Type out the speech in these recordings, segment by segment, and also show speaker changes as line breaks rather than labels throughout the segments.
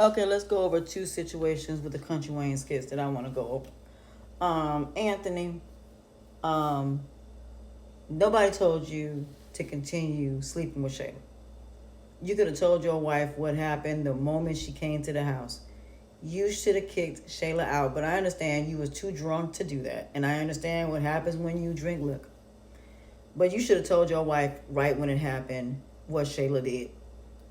Okay, let's go over two situations with the Country Wayne skits that I want to go over. Anthony, um, nobody told you to continue sleeping with Shayla. You could have told your wife what happened the moment she came to the house. You should have kicked Shayla out, but I understand you was too drunk to do that, and I understand what happens when you drink liquor. But you should have told your wife right when it happened what Shayla did.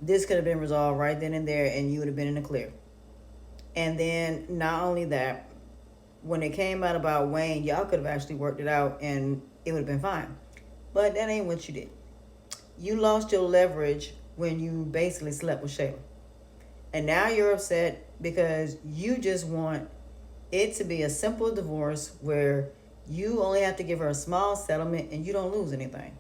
This could have been resolved right then and there, and you would have been in the clear. And then not only that, when it came out about Wayne, y'all could have actually worked it out, and it would have been fine. But that ain't what you did. You lost your leverage when you basically slept with Shayla. And now you're upset because you just want it to be a simple divorce where you only have to give her a small settlement and you don't lose anything.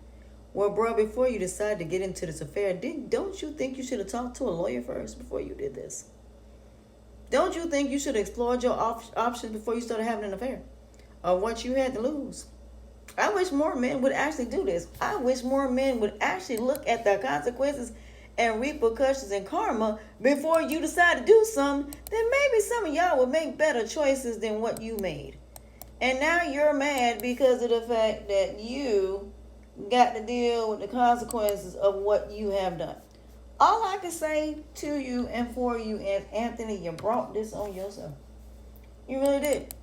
Well, bro, before you decide to get into this affair, don't you think you should have talked to a lawyer first before you did this? Don't you think you should have explored your options before you started having an affair of what you had to lose? I wish more men would actually do this. I wish more men would actually look at the consequences and repercussions and karma before you decide to do something. Then maybe some of y'all would make better choices than what you made. And now you're mad because of the fact that you got to deal with the consequences of what you have done. All I can say to you and for you is, Anthony, you brought this on yourself. You really did.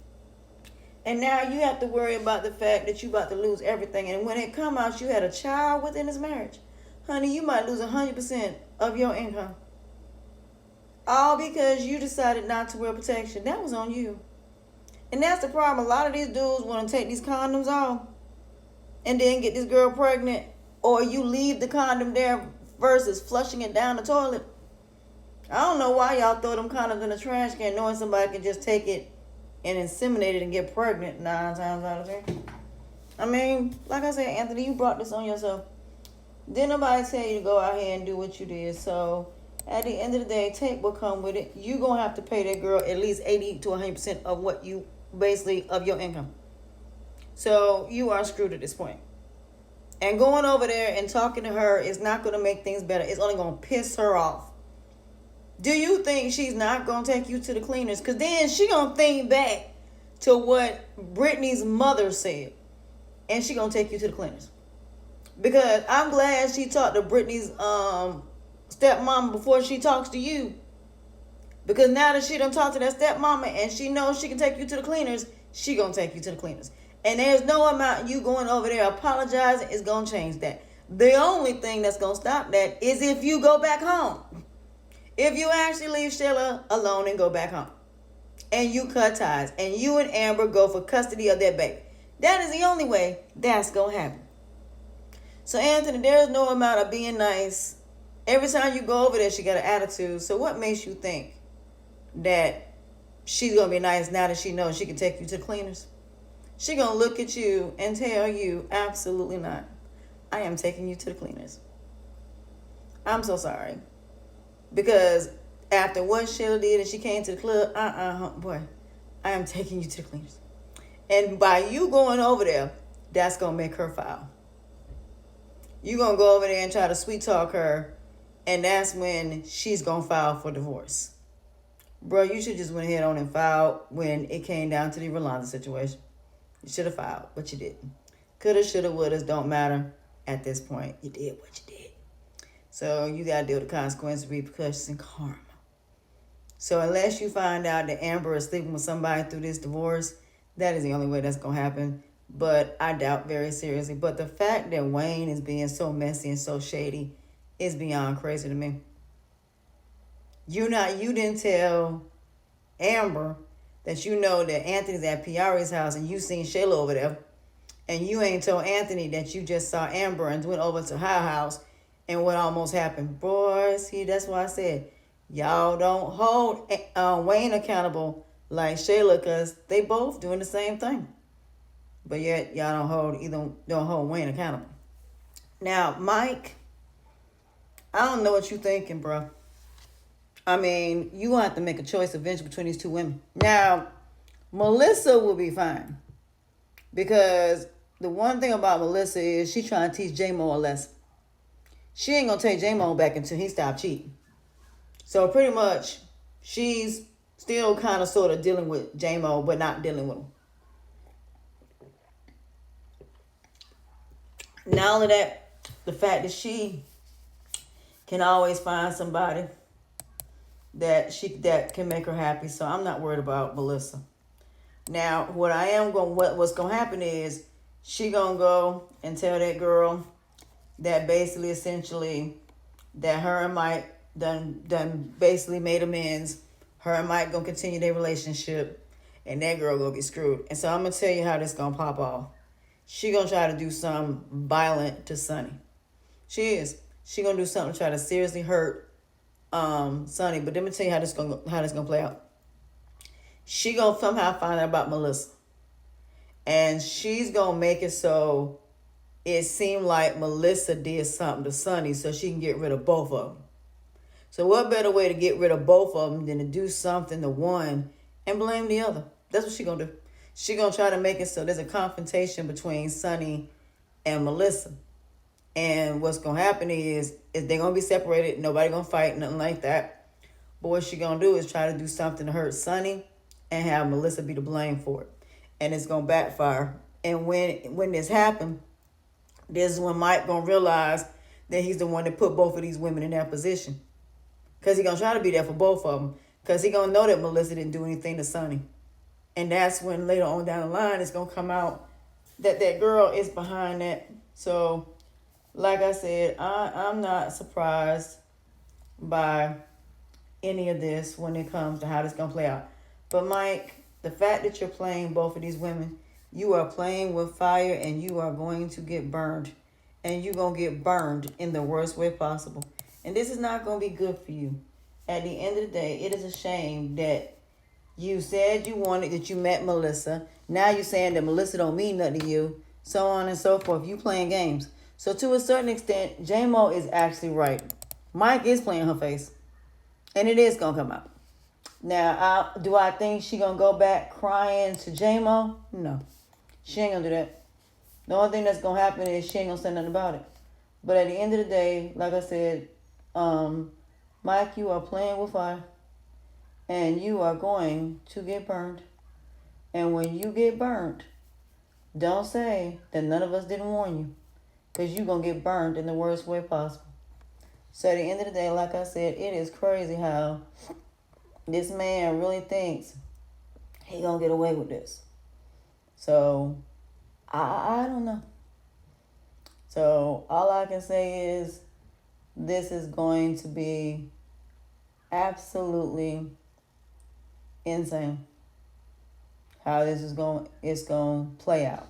And now you have to worry about the fact that you about to lose everything. And when it come out, you had a child within this marriage. Honey, you might lose 100% of your income. All because you decided not to wear protection. That was on you. And that's the problem. A lot of these dudes want to take these condoms off and then get this girl pregnant. Or you leave the condom there versus flushing it down the toilet. I don't know why y'all throw them condoms in the trash can knowing somebody can just take it and inseminate it and get pregnant 9 times out of 10. I mean, like I said, Anthony, you brought this on yourself. Didn't nobody tell you to go out here and do what you did. So at the end of the day, take what come with it. You gonna have to pay that girl at least 80 to 100% of what you basically of your income. So you are screwed at this point. And going over there and talking to her is not gonna make things better. It's only gonna piss her off. Do you think she's not gonna take you to the cleaners? Because then she gonna think back to what Brittany's mother said, and she gonna take you to the cleaners. Because I'm glad she talked to Brittany's stepmama before she talks to you. Because now that she done talked to that stepmama and she knows she can take you to the cleaners, she gonna take you to the cleaners. And there's no amount you going over there apologizing is gonna change that. The only thing that's gonna stop that is if you go back home. If you actually leave Sheila alone and go back home. And you cut ties. And you and Amber go for custody of that baby. That is the only way that's gonna happen. So Anthony, there's no amount of being nice. Every time you go over there, she got an attitude. So what makes you think that she's going to be nice now that she knows she can take you to the cleaners? She going to look at you and tell you, absolutely not. I am taking you to the cleaners. I'm so sorry. Because after what Sheila did and she came to the club, boy, I am taking you to the cleaners. And by you going over there, that's going to make her foul. You're going to go over there and try to sweet talk her, and that's when she's going to file for divorce. Bro, you should just went ahead on and filed when it came down to the Rolanda situation. You should have filed, but you didn't. Coulda, shoulda, woulda, don't matter at this point. You did what you did. So you got to deal with the consequences, repercussions, and karma. So unless you find out that Amber is sleeping with somebody through this divorce, that is the only way that's going to happen. But I doubt very seriously. But the fact that Wayne is being so messy and so shady is beyond crazy to me. You didn't tell Amber that you know that Anthony's at Piari's house and you seen Shayla over there. And you ain't told Anthony that you just saw Amber and went over to her house and what almost happened. Boy, see, that's why I said, y'all don't hold Wayne accountable like Shayla, because they both doing the same thing. But yet, y'all don't hold Wayne accountable. Now, Mike, I don't know what you thinking, bro. I mean, you have to make a choice eventually between these two women. Now, Melissa will be fine. Because the one thing about Melissa is she trying to teach J-Mo a lesson. She ain't going to take J-Mo back until he stop cheating. So pretty much, She's still kind of sort of dealing with J-Mo, but not dealing with him. Not only that, the fact that she can always find somebody that can make her happy. So I'm not worried about Melissa. Now, what's gonna happen is she gonna go and tell that girl that basically essentially that her and Mike done basically made amends. Her and Mike gonna continue their relationship, and that girl gonna be screwed. And so I'm gonna tell you how this gonna pop off. She gonna try to do something violent to Sonny. She is. She gonna do something to try to seriously hurt Sonny. But let me tell you how this gonna play out. She gonna somehow find out about Melissa, and she's gonna make it so it seemed like Melissa did something to Sonny, so she can get rid of both of them. So what better way to get rid of both of them than to do something to one and blame the other? That's what she gonna do. She gonna try to make it so there's a confrontation between Sonny and Melissa. And what's gonna happen is they're gonna be separated. Nobody gonna fight, nothing like that. But what she gonna do is try to do something to hurt Sonny and have Melissa be to blame for it. And it's gonna backfire. And when this happens, this is when Mike gonna realize that he's the one that put both of these women in that position. Because he's gonna try to be there for both of them. Because he's gonna know that Melissa didn't do anything to Sonny. And that's when later on down the line it's gonna come out that that girl is behind that. So, like I said, I'm not surprised by any of this when it comes to how this gonna play out. But Mike, the fact that you're playing both of these women, you are playing with fire and you are going to get burned. And you're going to get burned in the worst way possible. And this is not going to be good for you. At the end of the day, it is a shame that you said you wanted, that you met Melissa. Now you're saying that Melissa don't mean nothing to you. So on and so forth. You playing games. So to a certain extent, J-Mo is actually right. Mike is playing her face. And it is going to come out. Now, do I think she going to go back crying to J-Mo? No. She ain't going to do that. The only thing that's going to happen is she ain't going to say nothing about it. But at the end of the day, like I said, Mike, you are playing with fire. And you are going to get burned. And when you get burned, don't say that none of us didn't warn you. Because you're going to get burned in the worst way possible. So at the end of the day, like I said, it is crazy how this man really thinks he going to get away with this. So, I don't know. So, all I can say is this is going to be absolutely insane how this is going to play out.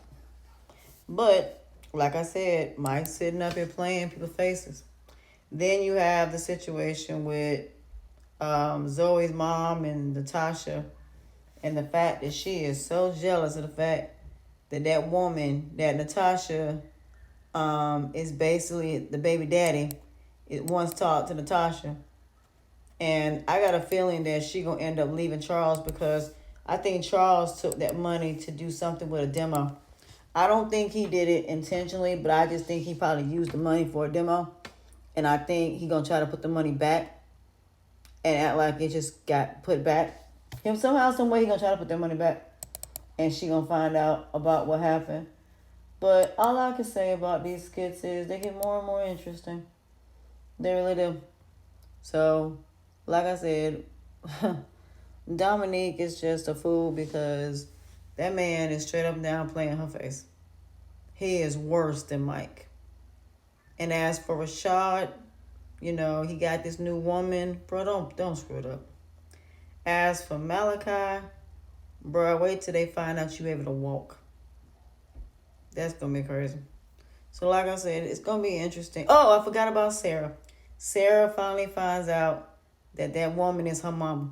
But, like I said, Mike's sitting up here playing people's faces. Then you have the situation with Zoe's mom and Natasha, and the fact that she is so jealous of the fact that that woman, that Natasha is basically the baby daddy, it once talked to Natasha. And I got a feeling that she going to end up leaving Charles, because I think Charles took that money to do something with a demo. I don't think he did it intentionally, but I just think he probably used the money for a demo. And I think he going to try to put the money back and act like it just got put back. Him somehow, some way, he going to try to put that money back. And she going to find out about what happened. But all I can say about these skits is they get more and more interesting. They really do. So, like I said, Dominique is just a fool because that man is straight up and down playing her face. He is worse than Mike. And as for Rashad, you know, he got this new woman. Bro, don't screw it up. As for Malachi, bro, wait till they find out you able to walk. That's going to be crazy. So like I said, it's going to be interesting. Oh, I forgot about Sarah. Sarah finally finds out that that woman is her mama.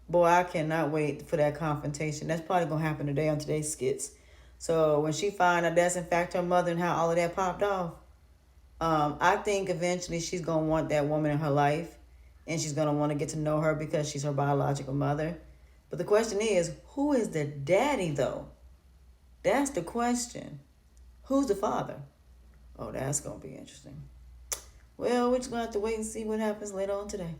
Boy, I cannot wait for that confrontation. That's probably going to happen today on today's skits. So when she finds out that's in fact her mother and how all of that popped off, I think eventually she's going to want that woman in her life. And she's going to want to get to know her because she's her biological mother. But the question is, who is the daddy, though? That's the question. Who's the father? Oh, that's going to be interesting. Well, we're just going to have to wait and see what happens later on today.